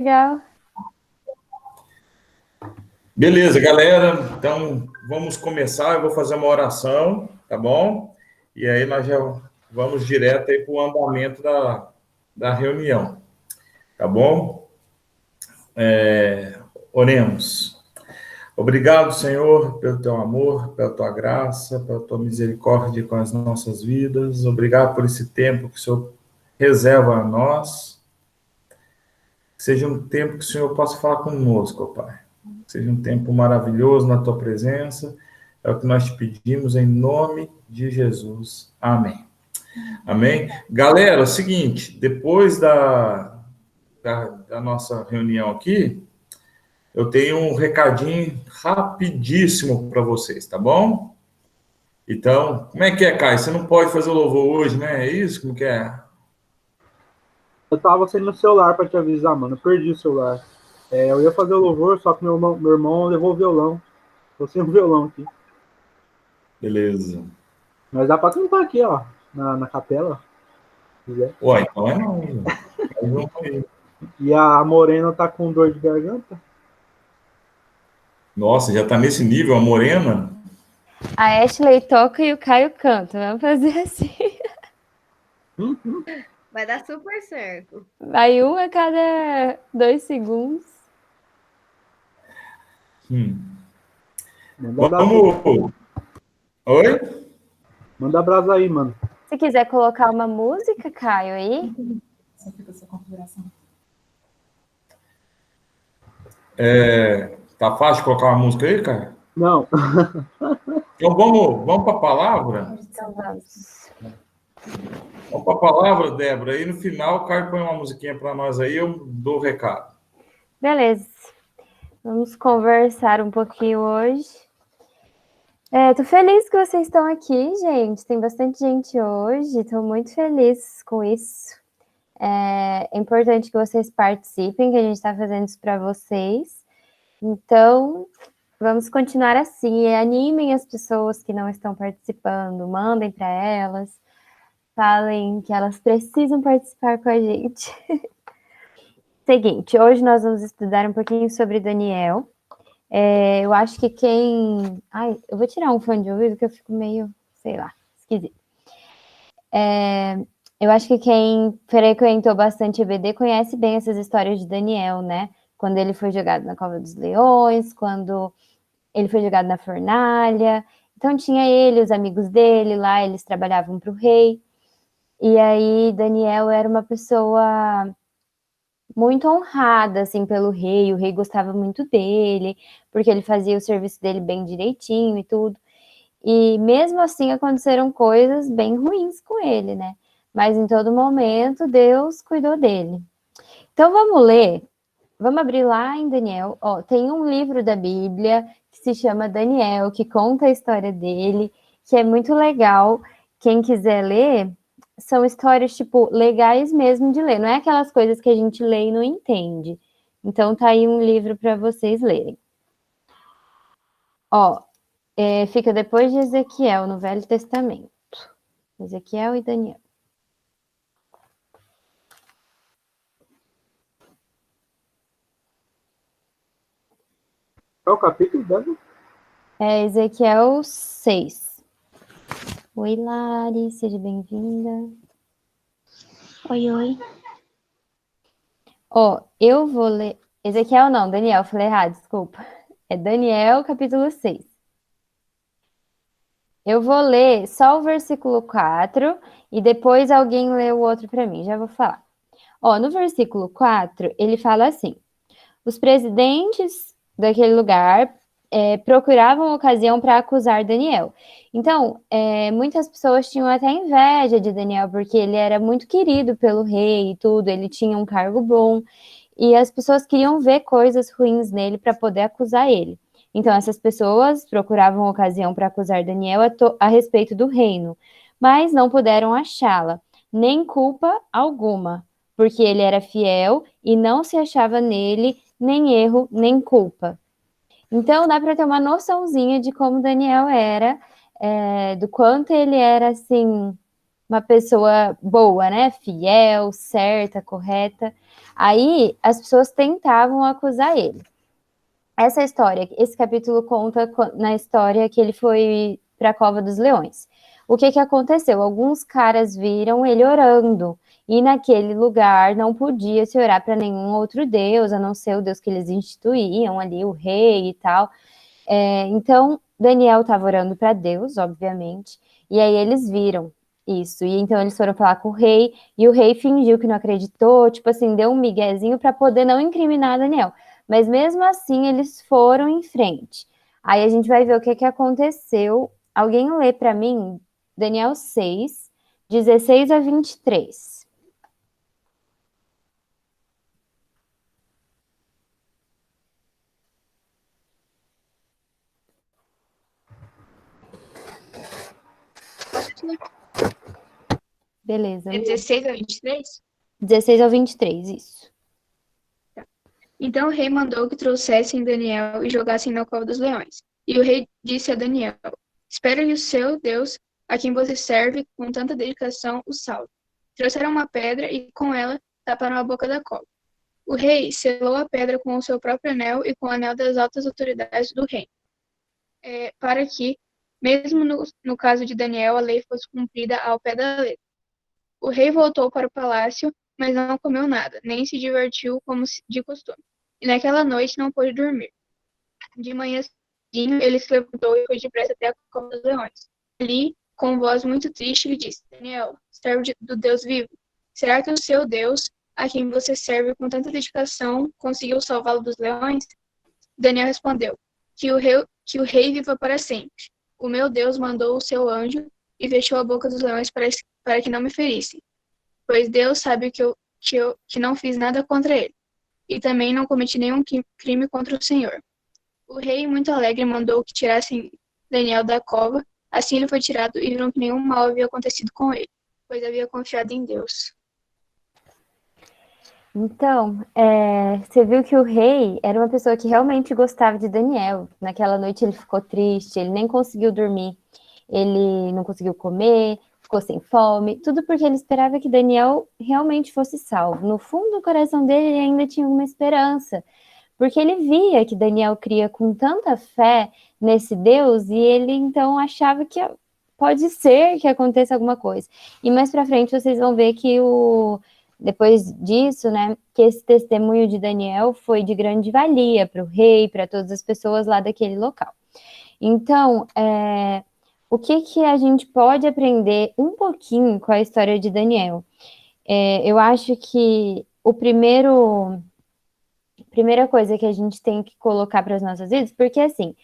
Legal. Beleza, galera. Então, vamos começar. Eu vou fazer uma oração, tá bom? E aí nós já vamos direto aí para o andamento da reunião, tá bom? Oremos. Obrigado, Senhor, pelo teu amor, pela tua graça, pela tua misericórdia com as nossas vidas. Obrigado por esse tempo que o Senhor reserva a nós. Que seja um tempo que o Senhor possa falar conosco, ó Pai. Que seja um tempo maravilhoso na tua presença. É o que nós te pedimos em nome de Jesus. Amém. Amém. Galera, é o seguinte, depois da nossa reunião aqui, eu tenho um recadinho rapidíssimo para vocês, tá bom? Então, como é que é, Caio? Você não pode fazer o louvor hoje, né? É isso? Como que é? Eu tava sem no celular pra te avisar, mano. Eu perdi o celular. Eu ia fazer o louvor, só que meu irmão levou o violão. Tô sem o violão aqui. Beleza. Mas dá pra cantar aqui, ó. Na capela, se quiser. Ué, então é não. Vamos aí. E a Morena tá com dor de garganta. Nossa, já tá nesse nível, a Morena? A Ashley toca e o Caio canta. Vamos fazer assim. Vai dar super certo. Vai um a cada 2 segundos. Vamos. Oi? Manda brasa aí, mano. Se quiser colocar uma música, Caio, aí. Tá fácil colocar uma música aí, cara? Não. Então vamos para a palavra? Então vamos. Vamos para a palavra, Débora. Aí no final o Caio põe uma musiquinha para nós aí, eu dou o recado. Beleza. Vamos conversar um pouquinho hoje. Tô feliz que vocês estão aqui, gente. Tem bastante gente hoje. Estou muito feliz com isso. É importante que vocês participem, que a gente está fazendo isso para vocês. Então, vamos continuar assim. E animem as pessoas que não estão participando, mandem para elas, falem que elas precisam participar com a gente. Seguinte, hoje nós vamos estudar um pouquinho sobre Daniel. Eu acho que quem... Ai, eu vou tirar um fone de ouvido que eu fico meio, sei lá, esquisito. Eu acho que quem frequentou bastante EBD conhece bem essas histórias de Daniel, né? Quando ele foi jogado na cova dos leões, quando ele foi jogado na fornalha. Então tinha ele, os amigos dele lá, eles trabalhavam para o rei. E aí Daniel era uma pessoa muito honrada, assim, pelo rei. O rei gostava muito dele, porque ele fazia o serviço dele bem direitinho e tudo. E mesmo assim aconteceram coisas bem ruins com ele, né? Mas em todo momento Deus cuidou dele. Então vamos ler, vamos abrir lá em Daniel. Tem um livro da Bíblia que se chama Daniel, que conta a história dele, que é muito legal. Quem quiser ler, são histórias, tipo, legais mesmo de ler. Não é aquelas coisas que a gente lê e não entende. Então tá aí um livro para vocês lerem. Fica depois de Ezequiel, no Velho Testamento. Ezequiel e Daniel. Qual o capítulo, Débora? Ezequiel 6. Oi, Lari, seja bem-vinda. Oi. Eu vou ler... Ezequiel não, Daniel, falei errado, desculpa. É Daniel, capítulo 6. Eu vou ler só o versículo 4 e depois alguém lê o outro para mim, já vou falar. No versículo 4, ele fala assim: os presidentes daquele lugar procuravam ocasião para acusar Daniel. Então, muitas pessoas tinham até inveja de Daniel, porque ele era muito querido pelo rei e tudo, ele tinha um cargo bom, e as pessoas queriam ver coisas ruins nele para poder acusar ele. Então, essas pessoas procuravam ocasião para acusar Daniel a respeito do reino, mas não puderam achá-la, nem culpa alguma, porque ele era fiel e não se achava nele nem erro, nem culpa. Então, dá para ter uma noçãozinha de como Daniel era, do quanto ele era, assim, uma pessoa boa, né? Fiel, certa, correta. Aí as pessoas tentavam acusar ele. Essa história, esse capítulo conta na história que ele foi para a Cova dos Leões. O que aconteceu? Alguns caras viram ele orando, e naquele lugar não podia se orar para nenhum outro deus, a não ser o deus que eles instituíam ali, o rei e tal. Então, Daniel estava orando para Deus, obviamente, e aí eles viram isso. E então eles foram falar com o rei, e o rei fingiu que não acreditou, tipo assim, deu um miguezinho para poder não incriminar Daniel. Mas mesmo assim, eles foram em frente. Aí a gente vai ver o que aconteceu. Alguém lê para mim Daniel 6, 16 a 23. Beleza. É 16 a 23? 16 ao 23, isso. Então o rei mandou que trouxessem Daniel e jogassem na cova dos leões. E o rei disse a Daniel: espero que o seu Deus, a quem você serve com tanta dedicação, o salve. Trouxeram uma pedra e com ela taparam a boca da cova. O rei selou a pedra com o seu próprio anel e com o anel das altas autoridades do reino, para que, mesmo no caso de Daniel, a lei fosse cumprida ao pé da letra. O rei voltou para o palácio, mas não comeu nada, nem se divertiu como de costume. E naquela noite não pôde dormir. De manhã cedinho, ele se levantou e foi depressa até a cova dos leões. Ali, com voz muito triste, lhe disse: Daniel, servo do Deus vivo, será que o seu Deus, a quem você serve com tanta dedicação, conseguiu salvá-lo dos leões? Daniel respondeu: que o rei viva para sempre. O meu Deus mandou o seu anjo e fechou a boca dos leões para que não me ferissem. Pois Deus sabe que não fiz nada contra ele, e também não cometi nenhum crime contra o Senhor. O rei, muito alegre, mandou que tirassem Daniel da cova. Assim ele foi tirado e viram que nenhum mal havia acontecido com ele, pois havia confiado em Deus. Então, você viu que o rei era uma pessoa que realmente gostava de Daniel. Naquela noite ele ficou triste, ele nem conseguiu dormir, ele não conseguiu comer, ficou sem fome, tudo porque ele esperava que Daniel realmente fosse salvo. No fundo do coração dele, ele ainda tinha uma esperança, porque ele via que Daniel cria com tanta fé nesse Deus, e ele então achava que pode ser que aconteça alguma coisa. E mais para frente vocês vão ver que depois disso, né, que esse testemunho de Daniel foi de grande valia para o rei, para todas as pessoas lá daquele local. Então, o que a gente pode aprender um pouquinho com a história de Daniel? Eu acho que primeira coisa que a gente tem que colocar para as nossas vidas, porque assim,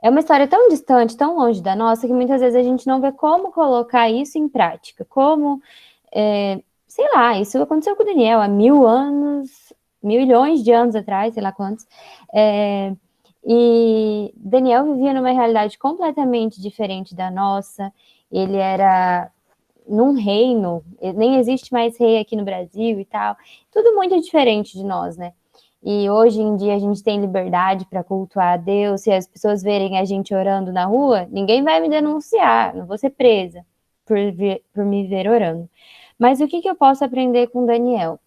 é uma história tão distante, tão longe da nossa, que muitas vezes a gente não vê como colocar isso em prática, como, sei lá, isso aconteceu com o Daniel há 1000 anos, milhões de anos atrás, sei lá quantos, e Daniel vivia numa realidade completamente diferente da nossa, ele era num reino, nem existe mais rei aqui no Brasil e tal, tudo muito diferente de nós, né? E hoje em dia a gente tem liberdade para cultuar a Deus. Se as pessoas verem a gente orando na rua, ninguém vai me denunciar, não vou ser presa por me ver orando. Mas o que eu posso aprender com Daniel?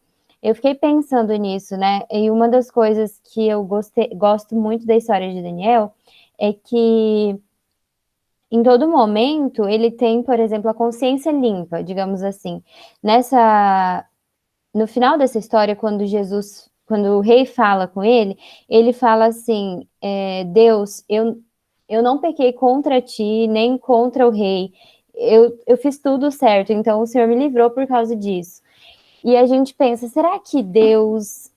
Eu fiquei pensando nisso, né? E uma das coisas que eu gosto muito da história de Daniel é que em todo momento ele tem, por exemplo, a consciência limpa, digamos assim. No final dessa história, quando o rei fala com ele, ele fala assim: Deus, eu não pequei contra ti, nem contra o rei. Eu fiz tudo certo, então o Senhor me livrou por causa disso. E a gente pensa, será que Deus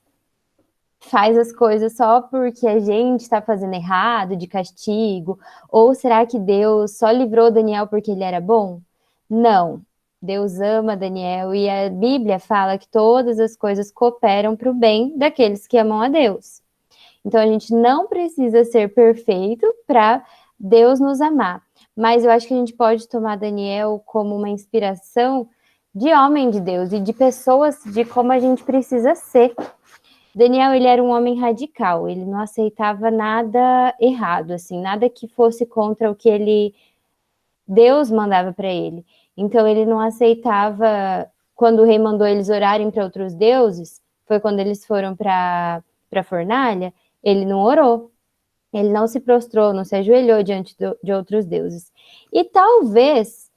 faz as coisas só porque a gente está fazendo errado, de castigo? Ou será que Deus só livrou Daniel porque ele era bom? Não. Deus ama Daniel e a Bíblia fala que todas as coisas cooperam para o bem daqueles que amam a Deus. Então a gente não precisa ser perfeito para Deus nos amar. Mas eu acho que a gente pode tomar Daniel como uma inspiração de homem de Deus e de pessoas de como a gente precisa ser. Daniel, ele era um homem radical, ele não aceitava nada errado, assim, nada que fosse contra o que Deus mandava para ele. Então ele não aceitava, quando o rei mandou eles orarem para outros deuses, foi quando eles foram para a fornalha, ele não orou, ele não se prostrou, não se ajoelhou diante de outros deuses. E talvez,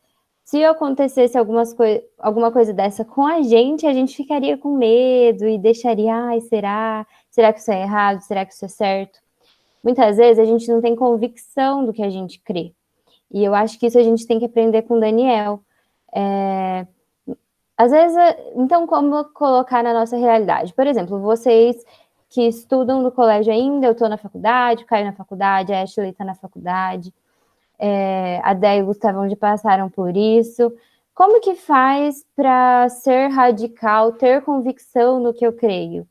se acontecesse alguma coisa dessa com a gente ficaria com medo e deixaria, ai, será? Será que isso é errado? Será que isso é certo? Muitas vezes a gente não tem convicção do que a gente crê. E eu acho que isso a gente tem que aprender com Daniel. Às vezes, então, como colocar na nossa realidade? Por exemplo, vocês que estudam no colégio ainda, eu estou na faculdade, o Caio na faculdade, a Ashley está na faculdade, a Déia e o Gustavão já passaram por isso. Como que faz para ser radical, ter convicção no que eu creio?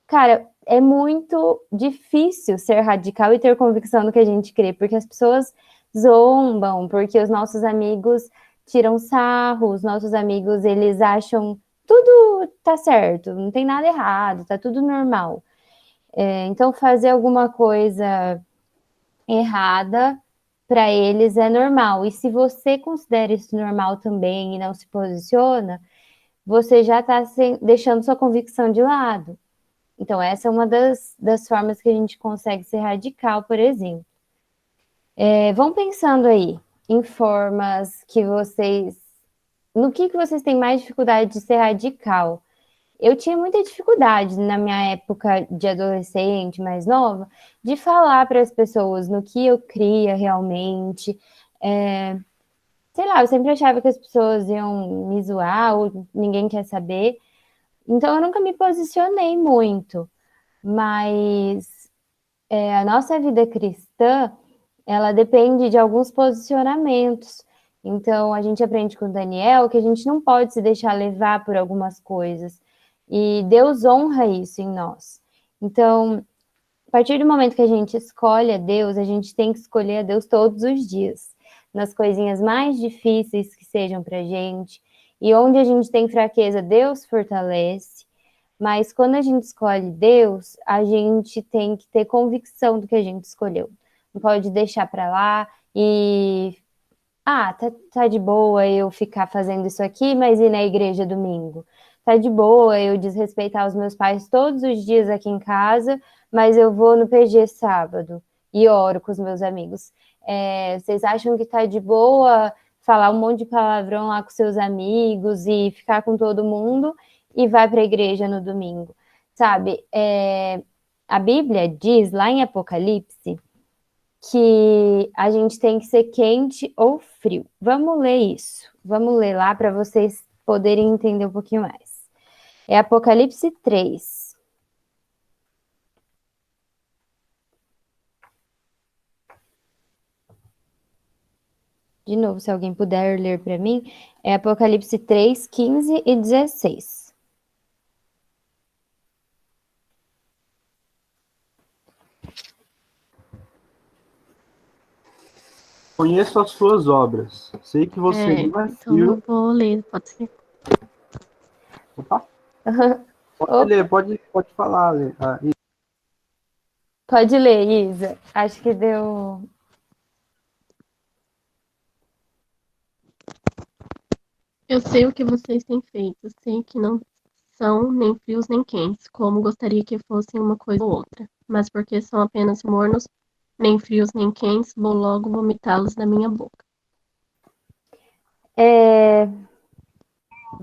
Cara, é muito difícil ser radical e ter convicção no que a gente crê, porque as pessoas zombam, porque os nossos amigos tiram sarro, os nossos amigos, eles acham tudo tá certo, não tem nada errado, tá tudo normal. Então, fazer alguma coisa errada para eles é normal. E se você considera isso normal também e não se posiciona, você já está deixando sua convicção de lado. Então, essa é uma das formas que a gente consegue ser radical, por exemplo. Vão pensando aí em formas que vocês... No que vocês têm mais dificuldade de ser radical? Eu tinha muita dificuldade na minha época de adolescente, mais nova, de falar para as pessoas no que eu cria realmente. Sei lá, eu sempre achava que as pessoas iam me zoar ou ninguém quer saber. Então, eu nunca me posicionei muito. Mas a nossa vida cristã, ela depende de alguns posicionamentos. Então, a gente aprende com o Daniel que a gente não pode se deixar levar por algumas coisas. E Deus honra isso em nós. Então, a partir do momento que a gente escolhe a Deus, a gente tem que escolher a Deus todos os dias. Nas coisinhas mais difíceis que sejam pra gente. E onde a gente tem fraqueza, Deus fortalece. Mas quando a gente escolhe Deus, a gente tem que ter convicção do que a gente escolheu. Não pode deixar para lá e... tá de boa eu ficar fazendo isso aqui, mas ir na igreja domingo. Tá de boa eu desrespeitar os meus pais todos os dias aqui em casa, mas eu vou no PG sábado e oro com os meus amigos. Vocês acham que tá de boa falar um monte de palavrão lá com seus amigos e ficar com todo mundo e vai para a igreja no domingo, sabe? A Bíblia diz lá em Apocalipse que a gente tem que ser quente ou frio. Vamos ler isso. Vamos ler lá para vocês poderem entender um pouquinho mais. É Apocalipse 3. De novo, se alguém puder ler para mim, é Apocalipse 3, 15 e 16. Conheço as suas obras. Sei que você não é Então eu frio. vou ler, pode ser. Opa. Pode ler, pode falar. Pode ler, Isa. Acho que deu... Eu sei o que vocês têm feito. Sei que não são nem frios nem quentes, como gostaria que fossem uma coisa ou outra. Mas porque são apenas mornos, nem frios nem quentes, vou logo vomitá-los da minha boca.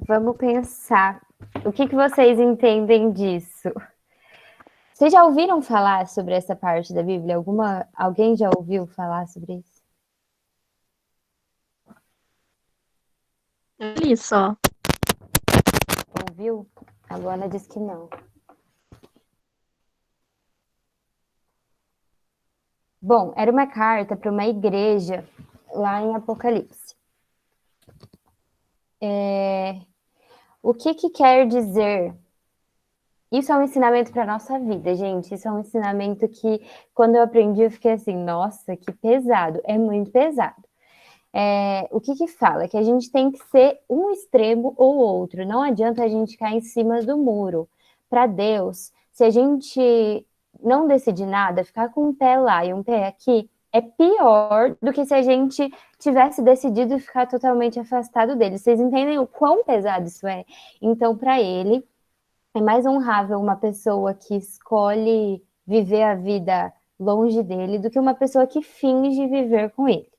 Vamos pensar. O que vocês entendem disso? Vocês já ouviram falar sobre essa parte da Bíblia? Alguém já ouviu falar sobre isso? Eu li só. Ouviu? A Luana disse que não. Bom, era uma carta para uma igreja lá em Apocalipse. O que quer dizer? Isso é um ensinamento para a nossa vida, gente. Isso é um ensinamento que, quando eu aprendi, eu fiquei assim, nossa, que pesado. É muito pesado. O que fala? Que a gente tem que ser um extremo ou outro. Não adianta a gente cair em cima do muro. Para Deus, se a gente não decidir nada, ficar com um pé lá e um pé aqui, é pior do que se a gente tivesse decidido ficar totalmente afastado dele. Vocês entendem o quão pesado isso é? Então, para ele, é mais honrável uma pessoa que escolhe viver a vida longe dele do que uma pessoa que finge viver com ele,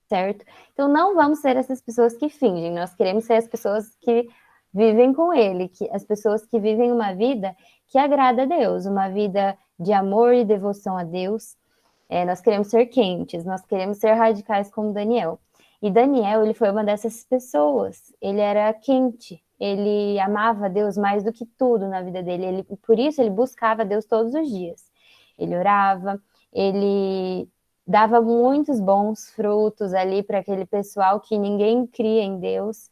certo? Então, não vamos ser essas pessoas que fingem, nós queremos ser as pessoas que vivem com ele, que as pessoas que vivem uma vida que agrada a Deus, uma vida de amor e devoção a Deus. Nós queremos ser quentes, nós queremos ser radicais como Daniel. E Daniel, ele foi uma dessas pessoas. Ele era quente, ele amava Deus mais do que tudo na vida dele. Por isso, ele buscava Deus todos os dias. Ele orava, ele dava muitos bons frutos ali para aquele pessoal que ninguém cria em Deus.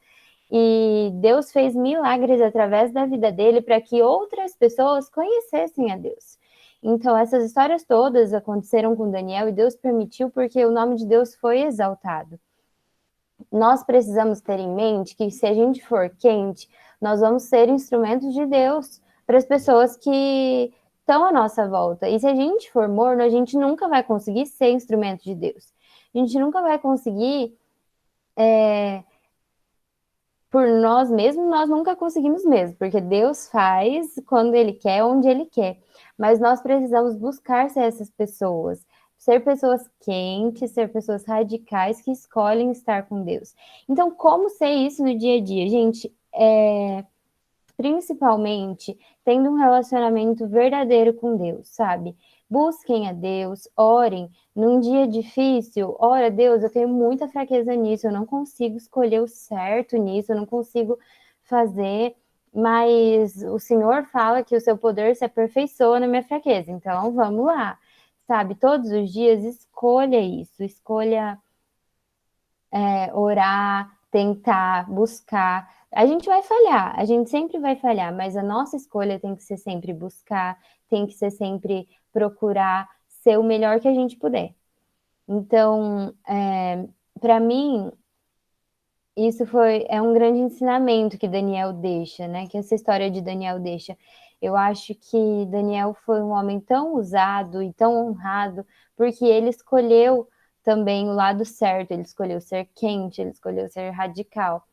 E Deus fez milagres através da vida dele para que outras pessoas conhecessem a Deus. Então, essas histórias todas aconteceram com Daniel e Deus permitiu porque o nome de Deus foi exaltado. Nós precisamos ter em mente que se a gente for quente, nós vamos ser instrumentos de Deus para as pessoas que estão à nossa volta. E se a gente for morno, a gente nunca vai conseguir ser instrumento de Deus. A gente nunca vai conseguir... por nós mesmos, nós nunca conseguimos mesmo, porque Deus faz quando Ele quer, onde Ele quer. Mas nós precisamos buscar ser essas pessoas, ser pessoas quentes, ser pessoas radicais que escolhem estar com Deus. Então, como ser isso no dia a dia? Gente, principalmente tendo um relacionamento verdadeiro com Deus, sabe? Busquem a Deus, orem. Num dia difícil, ora, Deus, eu tenho muita fraqueza nisso, eu não consigo escolher o certo nisso, eu não consigo fazer, mas o Senhor fala que o seu poder se aperfeiçoa na minha fraqueza, então vamos lá, sabe? Todos os dias escolha isso, escolha orar, tentar, buscar. A gente vai falhar, a gente sempre vai falhar, mas a nossa escolha tem que ser sempre buscar, tem que ser sempre procurar ser o melhor que a gente puder. Então, para mim, isso é um grande ensinamento que Daniel deixa, né? Que essa história de Daniel deixa. Eu acho que Daniel foi um homem tão usado e tão honrado, porque ele escolheu também o lado certo, ele escolheu ser quente, ele escolheu ser radical.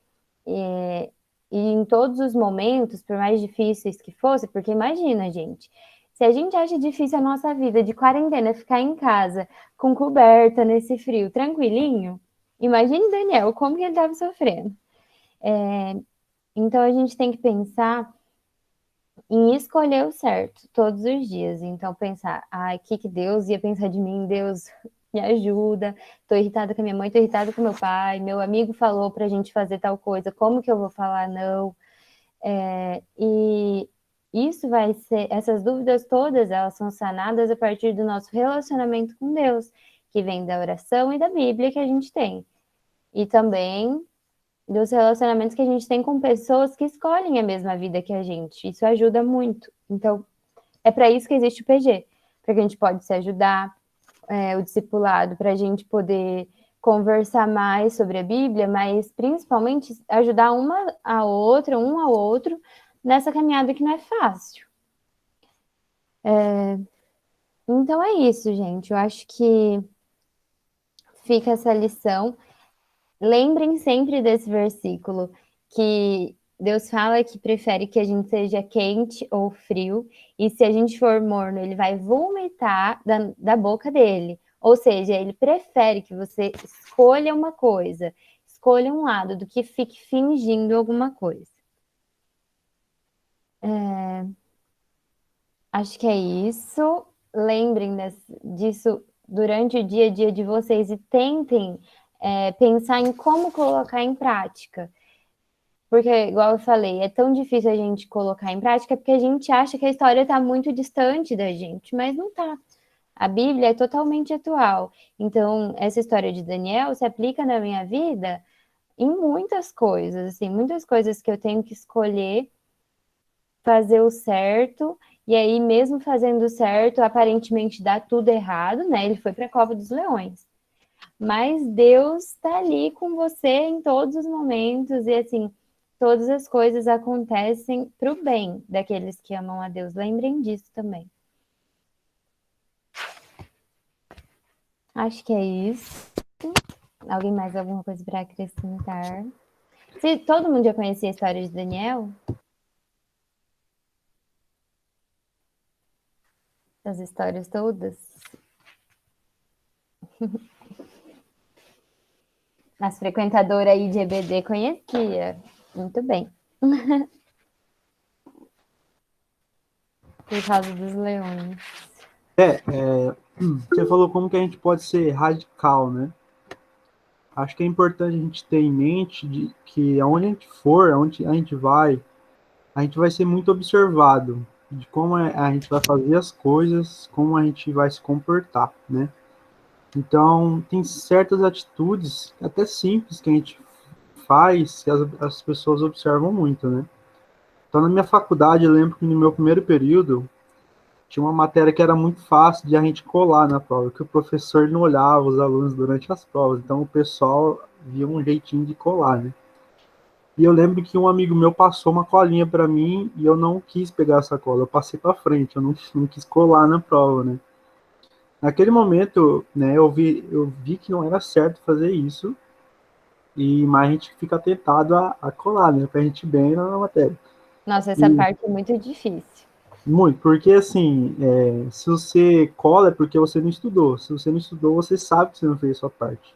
E em todos os momentos, por mais difíceis que fosse, porque imagina, gente, se a gente acha difícil a nossa vida de quarentena, ficar em casa com coberta nesse frio, tranquilinho, imagine Daniel, como que ele estava sofrendo. Então a gente tem que pensar em escolher o certo todos os dias. Então pensar, o que Deus ia pensar de mim? Deus, me ajuda, tô irritada com a minha mãe, tô irritada com meu pai, meu amigo falou pra gente fazer tal coisa, como que eu vou falar não? E isso vai ser, essas dúvidas todas, elas são sanadas a partir do nosso relacionamento com Deus, que vem da oração e da Bíblia que a gente tem. E também dos relacionamentos que a gente tem com pessoas que escolhem a mesma vida que a gente. Isso ajuda muito. Então, é para isso que existe o PG, para que a gente pode se ajudar, o discipulado, para a gente poder conversar mais sobre a Bíblia, mas principalmente ajudar uma a outra, um ao outro, nessa caminhada que não é fácil. Então é isso, gente. Eu acho que fica essa lição. Lembrem sempre desse versículo, que Deus fala que prefere que a gente seja quente ou frio, e se a gente for morno, ele vai vomitar da boca dele. Ou seja, ele prefere que você escolha uma coisa, escolha um lado, do que fique fingindo alguma coisa. Acho que é isso. Lembrem disso durante o dia a dia de vocês e tentem pensar em como colocar em prática. Porque, igual eu falei, é tão difícil a gente colocar em prática porque a gente acha que a história está muito distante da gente, mas não está. A Bíblia é totalmente atual. Então, essa história de Daniel se aplica na minha vida em muitas coisas, assim, muitas coisas que eu tenho que escolher fazer o certo, e aí, mesmo fazendo o certo, aparentemente dá tudo errado, né? Ele foi para a cova dos leões. Mas Deus está ali com você em todos os momentos, e assim, todas as coisas acontecem para o bem daqueles que amam a Deus. Lembrem disso também. Acho que é isso. Alguém mais alguma coisa para acrescentar? Se todo mundo já conhecia a história de Daniel? As histórias todas? As frequentadoras aí de EBD conhecia. Muito bem. Por causa dos leões. Você falou como que a gente pode ser radical, né? Acho que é importante a gente ter em mente de que aonde a gente for, aonde a gente vai ser muito observado de como a gente vai fazer as coisas, como a gente vai se comportar, né? Então, tem certas atitudes, até simples, que a gente faz, que as pessoas observam muito, né? Então, na minha faculdade, eu lembro que no meu primeiro período, tinha uma matéria que era muito fácil de a gente colar na prova, que o professor não olhava os alunos durante as provas, então o pessoal via um jeitinho de colar, né? E eu lembro que um amigo meu passou uma colinha para mim e eu não quis pegar essa cola, eu passei para frente, eu não quis colar na prova, né? Naquele momento, né, eu vi que não era certo fazer isso, mas a gente fica tentado a colar, né, pra gente ir bem na matéria. Nossa, essa E, parte é muito difícil. muito, porque assim, se você cola é porque você não estudou, se você não estudou, você sabe que você não fez a sua parte.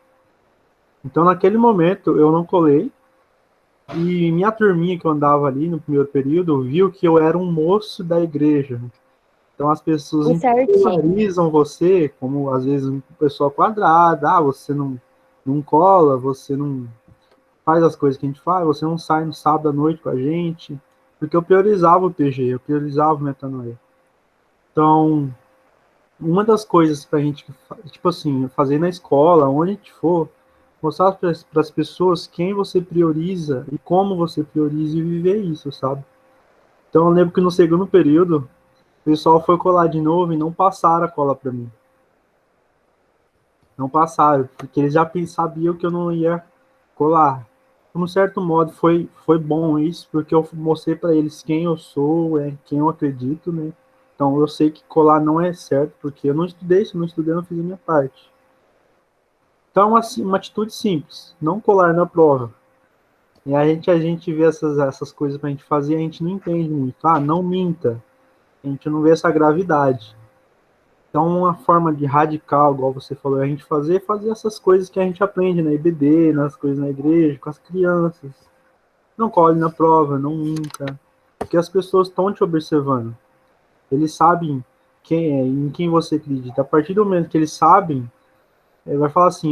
Então, naquele momento, eu não colei, e minha turminha que eu andava ali no primeiro período viu que eu era um moço da igreja. Então as pessoas O certinho. popularizam você como, às vezes, uma pessoa quadrada. Você não cola, você não faz as coisas que a gente faz, você não sai no sábado à noite com a gente. Porque eu priorizava o PG, eu priorizava o metanoia. Então, uma das coisas pra gente, tipo assim, fazer na escola, onde a gente for, mostrar para as pessoas quem você prioriza e como você prioriza e viver isso, sabe? Então, eu lembro que no segundo período, o pessoal foi colar de novo e não passaram a cola para mim. Não passaram, porque eles já sabiam que eu não ia colar. De um certo modo, foi bom isso, porque eu mostrei para eles quem eu sou, quem eu acredito, né? Então, eu sei que colar não é certo, porque eu não estudei, se eu não estudei, eu não fiz a minha parte. Então, assim, uma atitude simples, não colar na prova. E a gente vê essas coisas para a gente fazer, a gente não entende muito. Não minta. A gente não vê essa gravidade. Então, uma forma de radical, igual você falou, é a gente fazer essas coisas que a gente aprende na IBD, nas coisas na igreja, com as crianças. Não cole na prova, não minta, porque as pessoas estão te observando. Eles sabem em quem você acredita. A partir do momento que eles sabem, ele vai falar assim,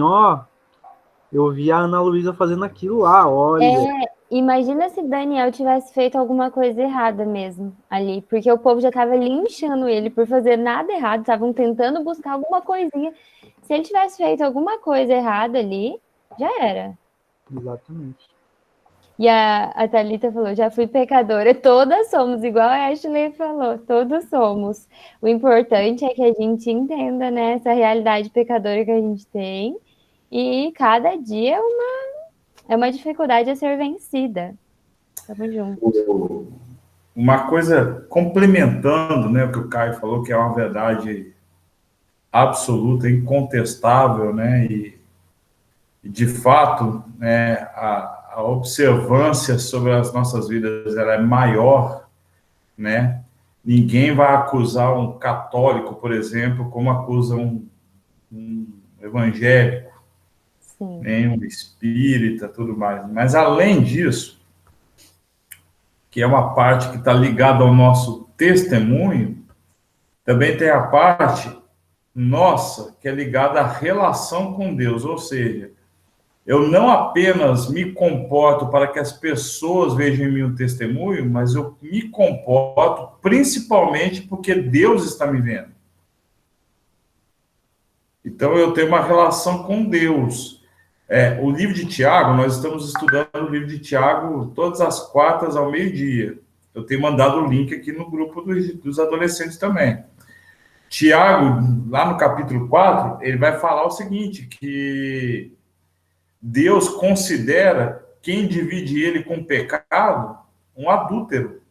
eu vi a Ana Luísa fazendo aquilo lá, olha. Imagina se Daniel tivesse feito alguma coisa errada mesmo ali, porque o povo já estava linchando ele por fazer nada errado, estavam tentando buscar alguma coisinha. Se ele tivesse feito alguma coisa errada ali, já era. Exatamente. E a Thalita falou, já fui pecadora, todas somos, igual a Ashley falou, todos somos. O importante é que a gente entenda, né, essa realidade pecadora que a gente tem, e cada dia é uma dificuldade a ser vencida. Tamo junto. Uma coisa complementando, né, o que o Caio falou, que é uma verdade absoluta, incontestável, né, e de fato, né, a observância sobre as nossas vidas ela é maior, né? Ninguém vai acusar um católico, por exemplo, como acusa um evangélico, Sim. nem um espírita, tudo mais. Mas além disso, que é uma parte que está ligada ao nosso testemunho, também tem a parte nossa que é ligada à relação com Deus, ou seja, eu não apenas me comporto para que as pessoas vejam em mim um testemunho, mas eu me comporto principalmente porque Deus está me vendo. Então eu tenho uma relação com Deus. O livro de Tiago, nós estamos estudando o livro de Tiago todas as quartas ao meio-dia. Eu tenho mandado o link aqui no grupo dos adolescentes também. Tiago, lá no capítulo 4, ele vai falar o seguinte, que Deus considera quem divide ele com pecado um adúltero.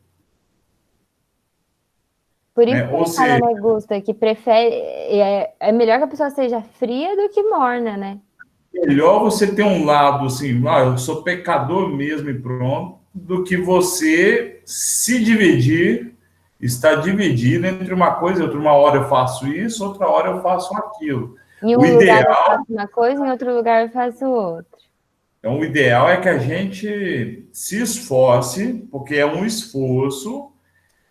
Por isso né? que Ou ele fala, seja, né, Gusta, que prefere. É melhor que a pessoa seja fria do que morna, né? melhor você ter um lado assim, eu sou pecador mesmo e pronto, do que você se dividir, estar dividido entre uma coisa e outra. Uma hora eu faço isso, outra hora eu faço aquilo. Em O um lugar eu ideal, faço uma coisa, em outro lugar eu faço outra. então, o ideal é que a gente se esforce, porque é um esforço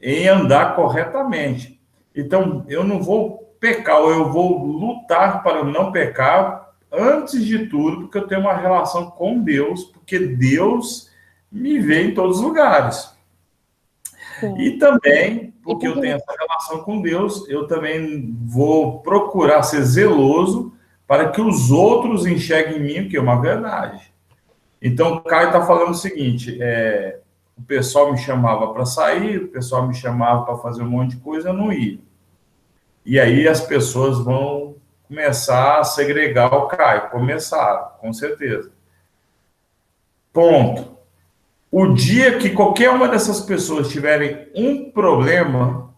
em andar corretamente. Então, eu não vou pecar, ou eu vou lutar para não pecar, antes de tudo, porque eu tenho uma relação com Deus, porque Deus me vê em todos os lugares. Sim. E também, E porque eu porque tenho essa relação com Deus, eu também vou procurar ser zeloso para que os outros enxerguem em mim o que é uma verdade. Então, o Caio está falando o seguinte: o pessoal me chamava para sair, o pessoal me chamava para fazer um monte de coisa, eu não ia. E aí as pessoas vão começar a segregar o Caio. Começaram, com certeza. Ponto. O dia que qualquer uma dessas pessoas tiverem um problema,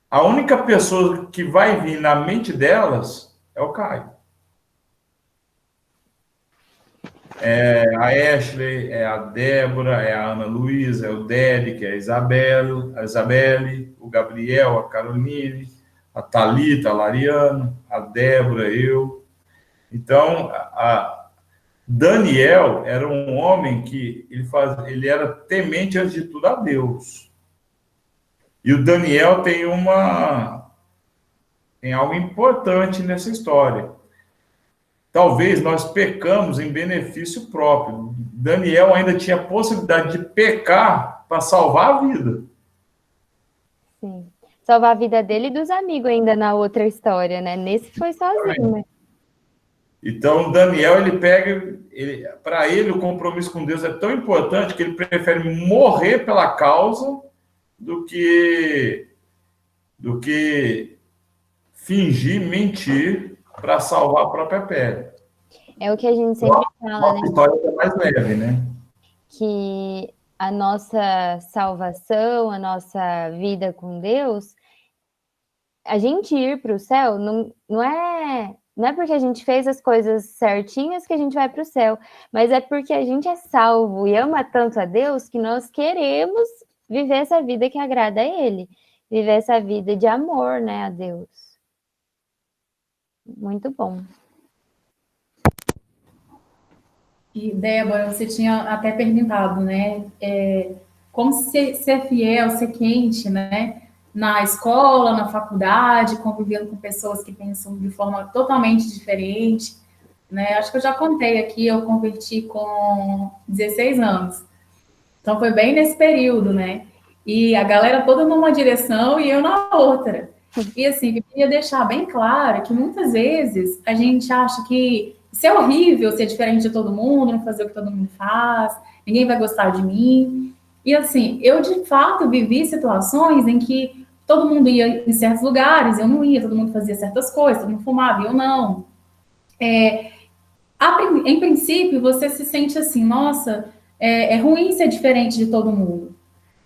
a única pessoa que vai vir na mente delas é o Caio. É a Ashley, é a Débora, é a Ana Luísa, é o Derek, é a Isabelle, o Gabriel, a Caroline, a Thalita, a Lariano, a Débora, eu. Então, Daniel era um homem que ele era temente, antes de tudo, a Deus. E o Daniel tem algo importante nessa história. Talvez nós pecamos em benefício próprio. Daniel ainda tinha a possibilidade de pecar para salvar a vida. sim. Salvar a vida dele e dos amigos ainda na outra história, né? Nesse foi sozinho, né? Então, Daniel, para ele, o compromisso com Deus é tão importante que ele prefere morrer pela causa do que fingir, mentir para salvar a própria pele. É o que a gente sempre fala, né? Uma história é mais leve, né? Que a nossa salvação, a nossa vida com Deus, a gente ir para o céu não é porque a gente fez as coisas certinhas que a gente vai para o céu, mas é porque a gente é salvo e ama tanto a Deus que nós queremos viver essa vida que agrada a Ele, viver essa vida de amor, né, a Deus. Muito bom. E, Débora, você tinha até perguntado, né? Como ser fiel, ser quente, né? Na escola, na faculdade, convivendo com pessoas que pensam de forma totalmente diferente, né? Acho que eu já contei aqui, eu converti com 16 anos. Então, foi bem nesse período, né? E a galera toda numa direção e eu na outra. E, assim, eu queria deixar bem claro que muitas vezes a gente acha que isso é horrível, ser diferente de todo mundo, não fazer o que todo mundo faz, ninguém vai gostar de mim. E, assim, eu, de fato, vivi situações em que todo mundo ia em certos lugares, eu não ia, todo mundo fazia certas coisas, todo mundo fumava, eu não. Em princípio, você se sente assim, nossa, é ruim ser diferente de todo mundo.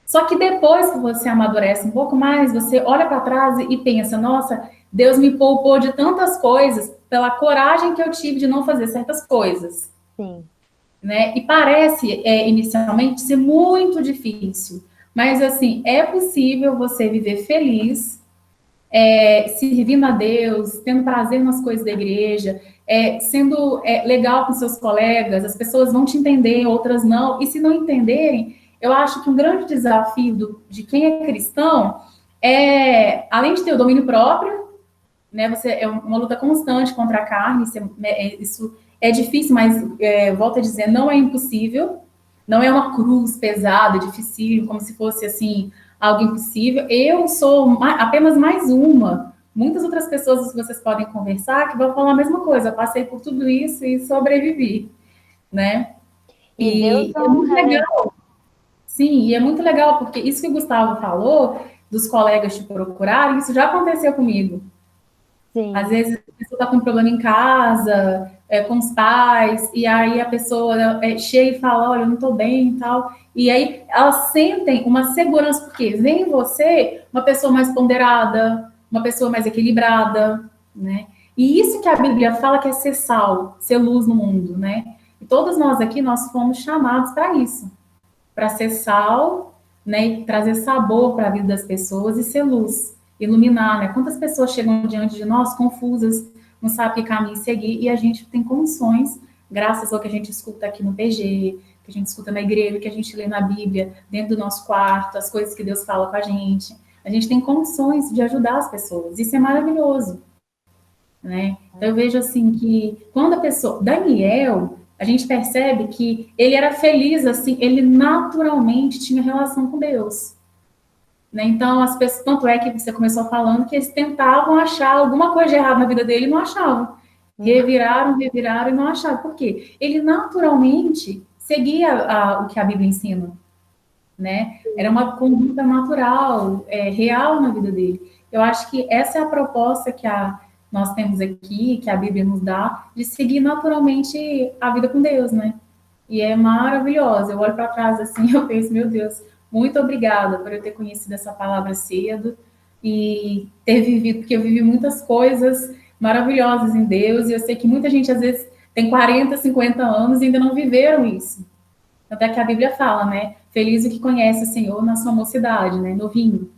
Só que depois que você amadurece um pouco mais, você olha para trás e pensa, nossa, Deus me poupou de tantas coisas pela coragem que eu tive de não fazer certas coisas. Sim. Né? E parece, inicialmente, ser muito difícil. Mas, assim, é possível você viver feliz, servindo a Deus, tendo prazer nas coisas da igreja, sendo legal com seus colegas, as pessoas vão te entender, outras não, e se não entenderem, eu acho que um grande desafio de quem é cristão além de ter o domínio próprio, né, é uma luta constante contra a carne, isso é difícil, mas volto a dizer, não é impossível, não é uma cruz pesada, difícil, como se fosse assim, algo impossível. Eu sou apenas mais uma. Muitas outras pessoas que vocês podem conversar que vão falar a mesma coisa. Eu passei por tudo isso e sobrevivi, né? E Deus é muito legal. Sim, e é muito legal, porque isso que o Gustavo falou, dos colegas te procurarem, isso já aconteceu comigo. Sim. Às vezes a pessoa está com um problema em casa, com os pais, e aí a pessoa chega e fala, olha, eu não estou bem e tal. E aí elas sentem uma segurança, porque vem em você uma pessoa mais ponderada, uma pessoa mais equilibrada, né? E isso que a Bíblia fala que é ser sal, ser luz no mundo, né? E todos nós aqui, nós fomos chamados para isso, para ser sal, né? E trazer sabor para a vida das pessoas e ser luz, iluminar, né? Quantas pessoas chegam diante de nós confusas, não sabe que caminho seguir, e a gente tem condições, graças ao que a gente escuta aqui no PG, que a gente escuta na igreja, que a gente lê na Bíblia, dentro do nosso quarto, as coisas que Deus fala com a gente tem condições de ajudar as pessoas, isso é maravilhoso, né? Então eu vejo assim que quando a pessoa, Daniel, a gente percebe que ele era feliz, assim, ele naturalmente tinha relação com Deus, né? Então, as pessoas, tanto é que você começou falando que eles tentavam achar alguma coisa de errado na vida dele e não achavam. Reviraram e não achavam. Por quê? Ele naturalmente seguia o que a Bíblia ensina, né? Era uma conduta natural, real na vida dele. Eu acho que essa é a proposta que nós temos aqui, que a Bíblia nos dá, de seguir naturalmente a vida com Deus, né? E é maravilhosa. Eu olho para trás assim, eu penso, meu Deus, muito obrigada por eu ter conhecido essa palavra cedo e ter vivido, porque eu vivi muitas coisas maravilhosas em Deus, e eu sei que muita gente, às vezes, tem 40, 50 anos e ainda não viveram isso. Até que a Bíblia fala, né? Feliz o que conhece o Senhor na sua mocidade, né? Novinho.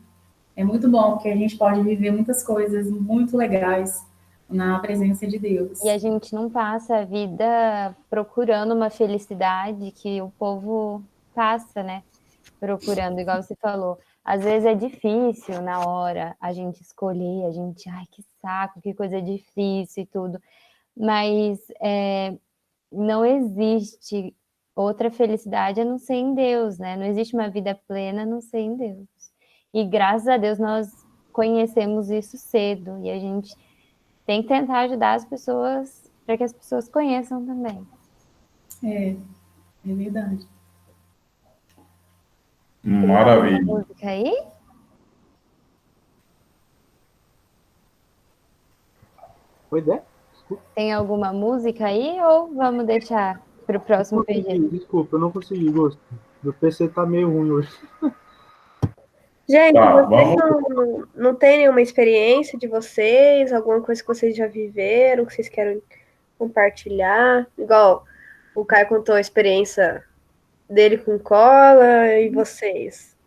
É muito bom, porque a gente pode viver muitas coisas muito legais na presença de Deus. E a gente não passa a vida procurando uma felicidade que o povo passa, né? Procurando, igual você falou. Às vezes é difícil na hora a gente escolher, ai, que saco, que coisa difícil e tudo. Mas não existe outra felicidade a não ser em Deus, né? Não existe uma vida plena a não ser em Deus. E graças a Deus nós conhecemos isso cedo. E a gente tem que tentar ajudar as pessoas para que as pessoas conheçam também. É verdade. Maravilha. Tem música aí? Foi ideia? Tem alguma música aí ou vamos deixar para o próximo PG? Desculpa, eu não consegui, Gosto. Meu PC tá meio ruim hoje. Gente, Tá, vocês não tem nenhuma experiência de vocês, alguma coisa que vocês já viveram, que vocês querem compartilhar? Igual o Caio contou a experiência dele com cola, e vocês?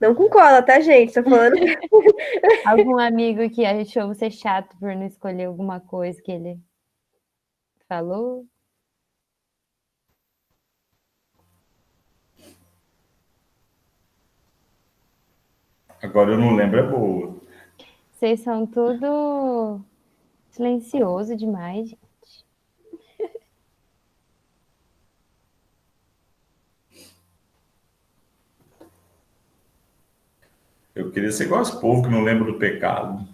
Não com cola, tá, gente? Tô falando. Algum amigo que achou você chato por não escolher alguma coisa que ele falou? Agora eu não lembro, é boa. Vocês são tudo silencioso demais, gente. Eu queria ser igual esse povo que não lembra do pecado.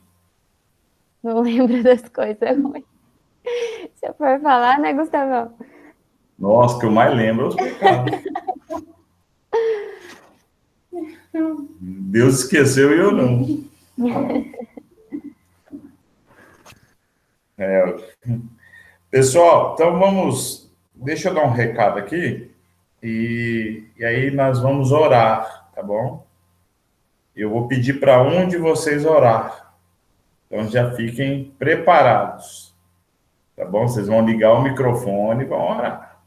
Não lembro das coisas ruins. Se eu for falar, né, Gustavão? Nossa, o que eu mais lembro é os pecados. Deus esqueceu e eu não. Pessoal, então vamos. Deixa eu dar um recado aqui. E aí nós vamos orar, tá bom? Eu vou pedir para um de vocês orar. Então já fiquem preparados. Tá bom? Vocês vão ligar o microfone e vão orar.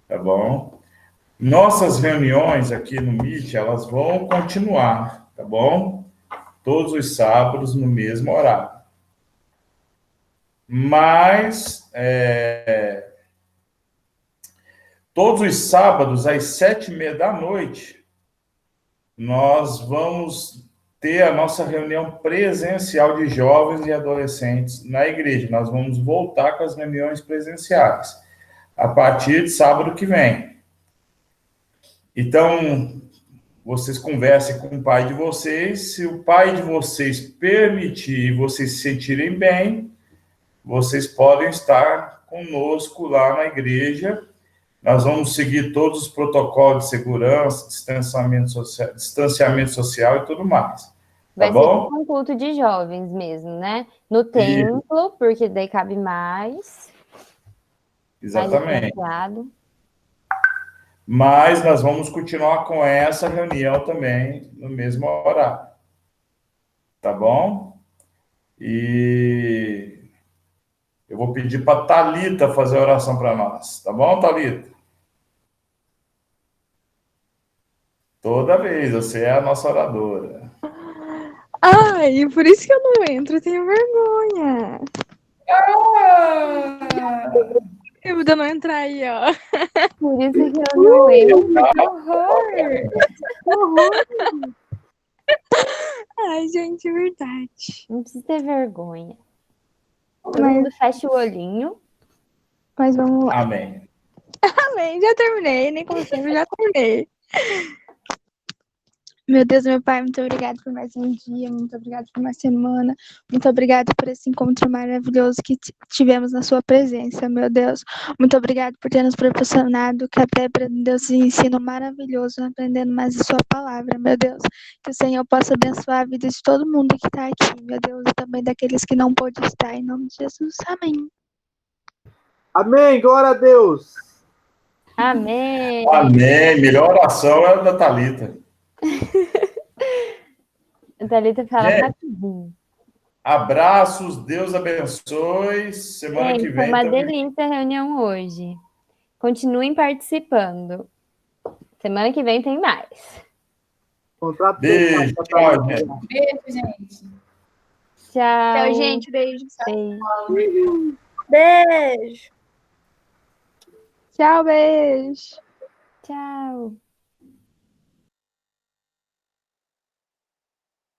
Tá bom? Nossas reuniões aqui no Meet, elas vão continuar, tá bom? Todos os sábados no mesmo horário. Mas todos os sábados às 7h30 da noite, nós vamos ter a nossa reunião presencial de jovens e adolescentes na igreja. Nós vamos voltar com as reuniões presenciais a partir de sábado que vem. Então, vocês conversem com o pai de vocês. Se o pai de vocês permitir e vocês se sentirem bem, vocês podem estar conosco lá na igreja. Nós vamos seguir todos os protocolos de segurança, distanciamento social e tudo mais. Tá Vai bom? ser um culto de jovens mesmo, né? No templo, porque daí cabe mais. Exatamente. diferenciado. Mas nós vamos continuar com essa reunião também no mesmo horário. Tá bom? E eu vou pedir para a Thalita fazer a oração para nós. Tá bom, Thalita? Toda vez, você é a nossa oradora. Ai, por isso que eu não entro, eu tenho vergonha. Eu vou não entrar aí, ó. Por isso que eu não entro. Que horror! Ai, gente, é verdade. Não precisa ter vergonha. Todo mundo fecha o olhinho. Mas vamos lá. Amém. Amém, já terminei, nem como sempre, já terminei. Meu Deus, meu Pai, muito obrigado por mais um dia, muito obrigado por uma semana, muito obrigado por esse encontro maravilhoso que tivemos na sua presença, meu Deus. Muito obrigado por ter nos proporcionado café, Deus, esse ensino maravilhoso, aprendendo mais a sua palavra, meu Deus. Que o Senhor possa abençoar a vida de todo mundo que está aqui, meu Deus, e também daqueles que não pôde estar, em nome de Jesus. Amém. Amém, glória a Deus. Amém. Amém. Melhor oração é a da Thalita. A Thalita fala Gente, rapidinho. abraços, Deus abençoe. Semana Gente, que foi vem uma também. delícia a reunião hoje. Continuem participando. Semana que vem tem mais. Contrato Beijo, tchau, gente. Beijo, gente. Tchau. Tchau, gente. Beijo. Beijo. Beijo! Tchau, beijo. Tchau.